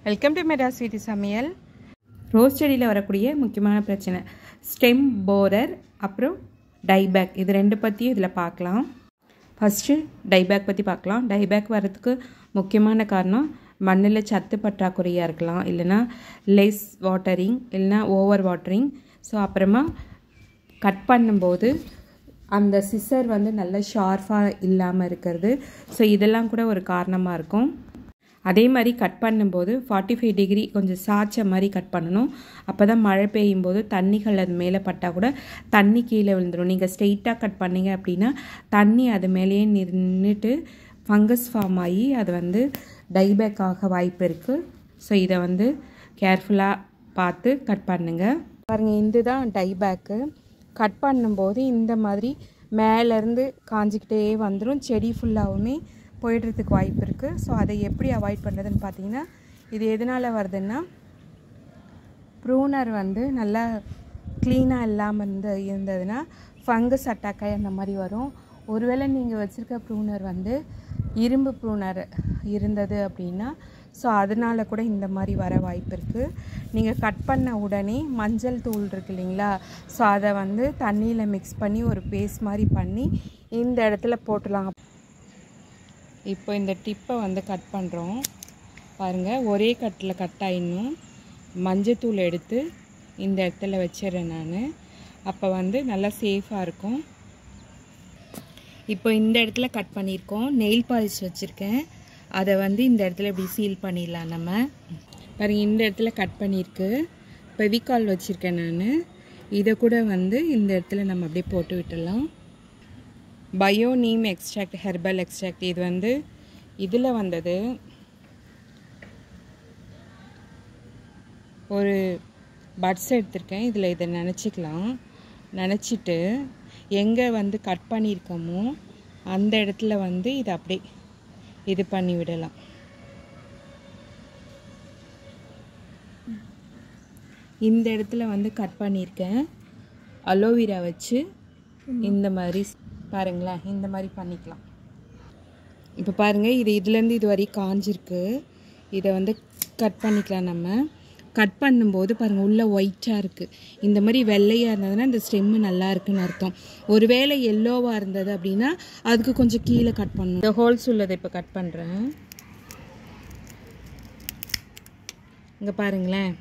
Welcome to Madras sweetie சமையல். Rose செடியில் வரக்கூடிய முக்கியமான பிரச்சனை ஸ்டெம் போரர் அப்புறம் டைபேக், இது ரெண்டு பற்றியும் இதில் பார்க்கலாம். ஃபஸ்ட்டு டைபேக் பற்றி பார்க்கலாம். டைபேக் வர்றதுக்கு முக்கியமான காரணம் மண்ணில் சத்து பற்றாக்குறையாக இருக்கலாம், இல்லைனா லெஸ் வாட்டரிங், இல்லைனா ஓவர் வாட்டரிங். ஸோ அப்புறமா கட் பண்ணும்போது அந்த சிசர் நல்ல ஷார்ப்பாக இல்லாமல் இருக்கிறது. ஸோ இதெல்லாம் கூட ஒரு காரணமாக இருக்கும். அதே மாதிரி கட் பண்ணும்போது 45 டிகிரி கொஞ்சம் சாய்ச்ச மாதிரி கட் பண்ணணும். அப்போ தான் மழை பெய்யும் போது தண்ணிகள் அது மேலே பட்டால் கூட தண்ணி கீழே விழுந்துடும். நீங்கள் ஸ்ட்ரெயிட்டாக கட் பண்ணிங்க அப்படின்னா தண்ணி அது மேலேயே நின்றுட்டு ஃபங்கஸ் ஃபார்ம் ஆகி அது டைபேக் ஆக வாய்ப்பு இருக்குது. ஸோ இதை கேர்ஃபுல்லாக பார்த்து கட் பண்ணுங்கள். பாருங்கள், இது தான் டைபேக்கு. கட் பண்ணும்போது இந்த மாதிரி மேலேருந்து காஞ்சிக்கிட்டே வந்துடும். செடி ஃபுல்லாகவுமே போயிடுறதுக்கு வாய்ப்பு இருக்குது. ஸோ அதை எப்படி அவாய்ட் பண்ணுறதுன்னு பார்த்தீங்கன்னா, இது எதனால் வருதுன்னா ப்ரூனர் நல்லா க்ளீனாக இல்லாமல் இருந்ததுன்னா ஃபங்கஸ் அட்டாக் ஆகி அந்த மாதிரி வரும். ஒருவேளை நீங்கள் வச்சுருக்க ப்ரூனர் இரும்பு ப்ரூனர் இருந்தது அப்படின்னா ஸோ அதனால் கூட இந்த மாதிரி வர வாய்ப்பு இருக்குது. நீங்கள் கட் பண்ண உடனே மஞ்சள் தூள் இருக்குது இல்லைங்களா, ஸோ அதை தண்ணியில் மிக்ஸ் பண்ணி ஒரு பேஸ்ட் மாதிரி பண்ணி இந்த இடத்துல போட்டுடலாம். இப்போ இந்த டிப்பை கட் பண்ணுறோம் பாருங்கள். ஒரே கட்டில் கட் ஆகிடணும். மஞ்சத்தூள் எடுத்து இந்த இடத்துல வச்சிடுறேன் நான். அப்போ நல்லா சேஃபாக இருக்கும். இப்போ இந்த இடத்துல கட் பண்ணியிருக்கோம். நெயில் பாலிஷ் வச்சுருக்கேன், அதை இந்த இடத்துல இப்படி சீல் பண்ணிடலாம் நம்ம. பாருங்கள், இந்த இடத்துல கட் பண்ணியிருக்கு. பெவிகால் வச்சுருக்கேன் நான். இதை கூட இந்த இடத்துல நம்ம அப்படியே போட்டு விட்டுடலாம். Bio neem extract, herbal extract, இது இதில் வந்தது. ஒரு பட்ஸ் எடுத்திருக்கேன். இதில் இதை நினச்சிக்கலாம். நினச்சிட்டு எங்கே கட் பண்ணியிருக்கோமோ அந்த இடத்துல இதை அப்படியே இது பண்ணி விடலாம். இந்த இடத்துல கட் பண்ணியிருக்கேன். அலோவேரா வச்சு இந்த மாதிரி பாருங்களேன், இந்த மாதிரி பண்ணிக்கலாம். இப்போ பாருங்கள், இதுலேருந்து இது வரைக்கும் காஞ்சிருக்கு. இதை கட் பண்ணிக்கலாம் நம்ம. கட் பண்ணும்போது பாருங்கள், உள்ளே ஒயிட்டாக இருக்குது. இந்த மாதிரி வெள்ளையாக இருந்ததுன்னா இந்த ஸ்டெம்மு நல்லா இருக்குன்னு அர்த்தம். ஒருவேளை எல்லோவாக இருந்தது அப்படின்னா அதுக்கு கொஞ்சம் கீழே கட் பண்ணணும். இந்த ஹோல்ஸ் உள்ளதை இப்போ கட் பண்ணுறேன். இங்கே பாருங்களேன்,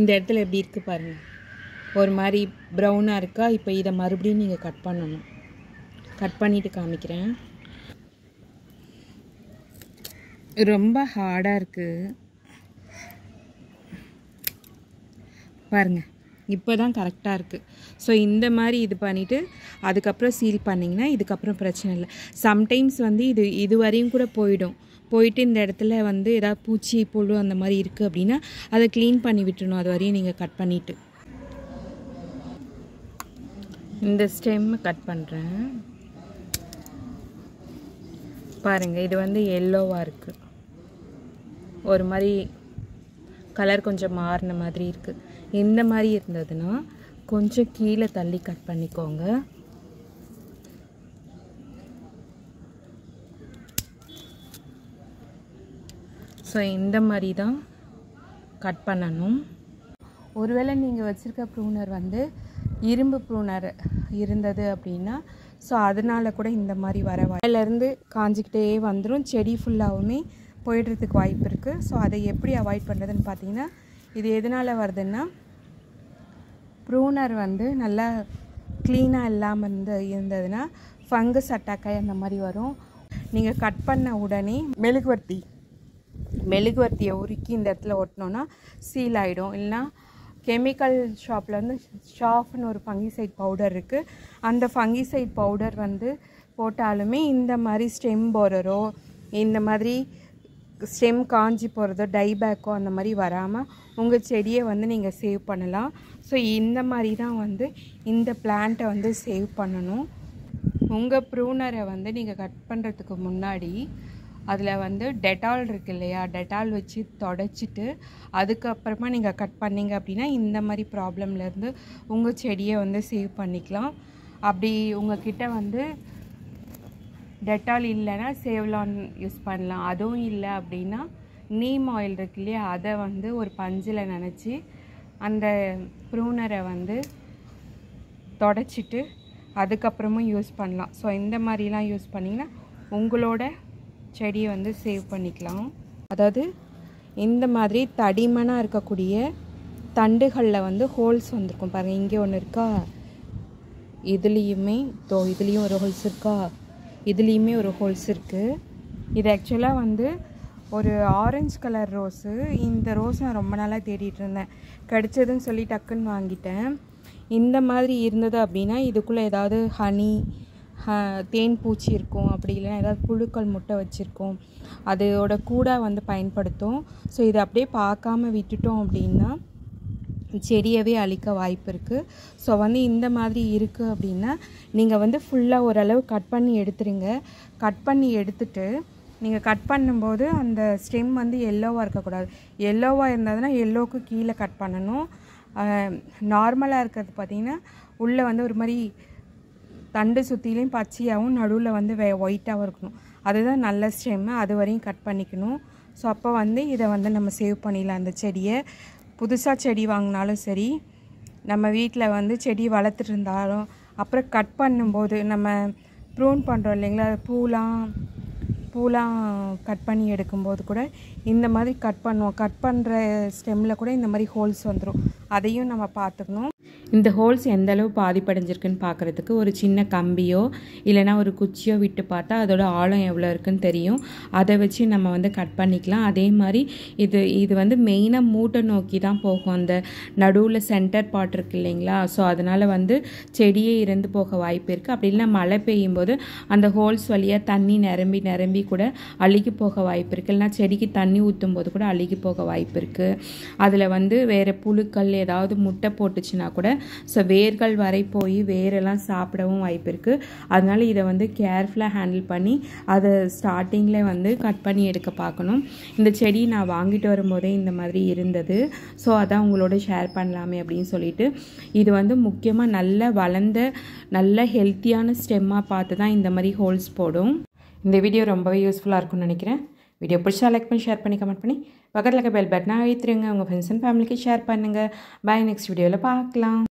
இந்த இடத்துல எப்படி இருக்குது பாருங்கள், ஒரு மாதிரி ப்ரௌனாக இருக்கா. இப்போ இதை மறுபடியும் நீங்கள் கட் பண்ணணும். கட் பண்ணிவிட்டு காமிக்கிறேன். ரொம்ப ஹார்டாக இருக்குது பாருங்கள். இப்போ தான் கரெக்டாக இருக்குது. ஸோ இந்த மாதிரி இது பண்ணிவிட்டு அதுக்கப்புறம் சீல் பண்ணிங்கன்னா இதுக்கப்புறம் பிரச்சனை இல்லை. சம்டைம்ஸ் இது வரையும் கூட போயிட்டு இந்த இடத்துல ஏதாவது பூச்சி புழு அந்த மாதிரி இருக்குது அப்படின்னா அதை க்ளீன் பண்ணி விட்டுணும். அது வரையும் நீங்கள் கட் பண்ணிவிட்டு இந்த ஸ்டெம்மை கட் பண்ணுறேன். பாருங்கள், இது எல்லோவாக இருக்குது. ஒரு மாதிரி கலர் கொஞ்சம் மாறின மாதிரி இருக்குது. இந்த மாதிரி இருந்ததுன்னா கொஞ்சம் கீழே தள்ளி கட் பண்ணிக்கோங்க. ஸோ இந்த மாதிரி தான் கட் பண்ணணும். ஒருவேளை நீங்கள் வச்சுருக்க ப்ரூனர் இரும்பு ப்ரூனர் இருந்தது அப்படின்னா ஸோ அதனால் கூட இந்த மாதிரி வர வாயிலேருந்து காஞ்சிக்கிட்டே வந்துடும். செடி ஃபுல்லாகவுமே போயிடுறதுக்கு வாய்ப்பு இருக்குது. ஸோ அதை எப்படி அவாய்ட் பண்ணுறதுன்னு பார்த்தீங்கன்னா, இது எதனால் வருதுன்னா ப்ரூனர் நல்லா க்ளீனாக இல்லாமல் இருந்ததுன்னா ஃபங்கஸ் அட்டாக் ஆகி அந்த மாதிரி வரும். நீங்கள் கட் பண்ண உடனே மெழுகுவர்த்தியை உருக்கி இந்த இடத்துல ஒட்டினோன்னா சீல் ஆகிடும். இல்லைனா கெமிக்கல் ஷாப்பில் ஷாஃப்னு ஒரு ஃபங்கிசைட் பவுடர் இருக்குது. அந்த ஃபங்கிசைட் பவுடர் போட்டாலுமே இந்த மாதிரி ஸ்டெம் போரரோ இந்த மாதிரி ஸ்டெம் காஞ்சி போகிறதோ டைபேக்கோ அந்த மாதிரி வராமல் உங்கள் செடியை நீங்கள் சேவ் பண்ணலாம். ஸோ இந்த மாதிரி தான் இந்த பிளான்ட்டை சேவ் பண்ணணும். உங்கள் ப்ரூனரை நீங்கள் கட் பண்ணுறதுக்கு முன்னாடி அதில் டெட்டால் இருக்குது இல்லையா, டெட்டால் வச்சு தொடச்சிட்டு அதுக்கப்புறமா நீங்கள் கட் பண்ணிங்க அப்படின்னா இந்த மாதிரி ப்ராப்ளம்லேருந்து உங்கள் செடியை சேவ் பண்ணிக்கலாம். அப்படி உங்கள்கிட்ட டெட்டால் இல்லைன்னா சேவ்லான் யூஸ் பண்ணலாம். அதுவும் இல்லை அப்படின்னா நீம் ஆயில் இருக்கு இல்லையா, அதை வந்து ஒரு பஞ்சில் நனைச்சி அந்த ப்ரூனரை வந்து தொடச்சிட்டு அதுக்கப்புறமும் யூஸ் பண்ணலாம். ஸோ இந்த மாதிரிலாம் யூஸ் பண்ணிங்கன்னா உங்களோட செடியை வந்து சேவ் பண்ணிக்கலாம். அதாவது இந்த மாதிரி தடிமனாக இருக்கக்கூடிய தண்டுகளில் வந்து ஹோல்ஸ் வந்திருக்கும் பாருங்கள். இங்கே ஒன்று இருக்கா, இதுலேயுமே இதுலேயும் ஒரு ஹோல்ஸ் இருக்கா, இதுலேயுமே ஒரு ஹோல்ஸ் இருக்குது. இது ஆக்சுவலாக வந்து ஒரு ஆரஞ்சு கலர் ரோஸு. இந்த ரோஸ் நான் ரொம்ப நாளாக தேடிட்டு இருந்தேன், கிடச்சதுன்னு சொல்லி டக்குன்னு வாங்கிட்டேன். இந்த மாதிரி இருந்தது அப்படின்னா இதுக்குள்ளே ஏதாவது ஹனி தேன் பூச்சி இருக்கும், அப்படி இல்லைன்னா ஏதாவது புழுக்கள் முட்டை வச்சுருக்கோம், அதோட கூட வந்து பயன்படுத்தும். ஸோ இதை அப்படியே பார்க்காம விட்டுட்டோம் அப்படின்னா செடியவே அழிக்க வாய்ப்பு இருக்குது. ஸோ வந்து இந்த மாதிரி இருக்குது அப்படின்னா நீங்கள் வந்து ஃபுல்லாக ஓரளவு கட் பண்ணி எடுத்துருங்க. கட் பண்ணி எடுத்துட்டு நீங்கள் கட் பண்ணும்போது அந்த ஸ்டெம் வந்து எல்லோவாக இருக்கக்கூடாது. எல்லோவாக இருந்ததுன்னா எல்லோவுக்கு கீழே கட் பண்ணணும். நார்மலாக இருக்கிறது பார்த்திங்கன்னா உள்ளே வந்து ஒரு மாதிரி தண்டு சுற்றிலையும் பச்சையாகவும் நடுவில் வந்து ஒயிட்டாகவும் இருக்கணும். அதுதான் நல்ல ஸ்டெம்மு. அது வரையும் கட் பண்ணிக்கணும். ஸோ அப்போ வந்து இதை வந்து நம்ம சேவ் பண்ணிடலாம். அந்த செடியை புதுசாக செடி வாங்கினாலும் சரி, நம்ம வீட்டில் வந்து செடி வளர்த்துட்டு இருந்தாலும் அப்புறம் கட் பண்ணும்போது நம்ம ப்ரூன் பண்ணுறோம் இல்லைங்களா, பூலாம் கட் பண்ணி எடுக்கும்போது கூட இந்த மாதிரி கட் பண்ணுவோம். கட் பண்ணுற ஸ்டெம்மில் கூட இந்த மாதிரி ஹோல்ஸ் வந்துடும். அதையும் நம்ம பார்த்துக்கணும். இந்த ஹோல்ஸ் எந்த அளவு பாதிப்படைஞ்சிருக்குன்னு பார்க்குறதுக்கு ஒரு சின்ன கம்பியோ இல்லைனா ஒரு குச்சியோ விட்டு பார்த்தா அதோட ஆழம் எவ்வளோ இருக்குன்னு தெரியும். அதை வச்சு நம்ம வந்து கட் பண்ணிக்கலாம். அதே மாதிரி இது வந்து மெயினாக மூட்டை நோக்கி தான் போகும். அந்த நடுவில் சென்டர் பார்ட் இருக்குது இல்லைங்களா, ஸோ அதனால் வந்து செடியே இறந்து போக வாய்ப்பு இருக்குது. அப்படி இல்லைனா மழை பெய்யும் போது அந்த ஹோல்ஸ் வழியாக தண்ணி நிரம்பி கூட அழுகி போக வாய்ப்பு இருக்குது. இல்லைனா செடிக்கு தண்ணி ஊற்றும் போது கூட அழுகி போக வாய்ப்பு இருக்குது. அதில் வந்து வேறு புழுக்கள் ஏதாவது முட்டை போட்டுச்சுன்னா கூட ஸோ வேர்கள் வரை போய் வேரெல்லாம் சாப்பிடவும் வாய்ப்பு இருக்குது. அதனால் இதை வந்து கேர்ஃபுல்லாக ஹேண்டில் பண்ணி அதை ஸ்டார்டிங்கில் வந்து கட் பண்ணி எடுக்க பார்க்கணும். இந்த செடி நான் வாங்கிட்டு வரும்போதே இந்த மாதிரி இருந்தது. ஸோ அதான் உங்களோட ஷேர் பண்ணலாமே அப்படின்னு சொல்லிட்டு, இது வந்து முக்கியமாக நல்ல வளர்ந்த நல்ல ஹெல்த்தியான ஸ்டெம்மாக பார்த்து தான் இந்த மாதிரி ஹோல்ஸ் போடும். இந்த வீடியோ ரொம்பவே யூஸ்ஃபுல்லாக இருக்கும்னு நினைக்கிறேன். வீடியோ பிடிச்சா லைக் பண்ணி ஷேர் பண்ணி கமெண்ட் பண்ணி பக்கத்தில் இருக்க பெல் பட்டனை அழுத்திடுங்க. உங்கள் ஃப்ரெண்ட்ஸ் அண்ட் ஃபேமிலிக்கு ஷேர் பண்ணுங்கள். பாய், நெக்ஸ்ட் வீடியோவில் பார்க்கலாம்.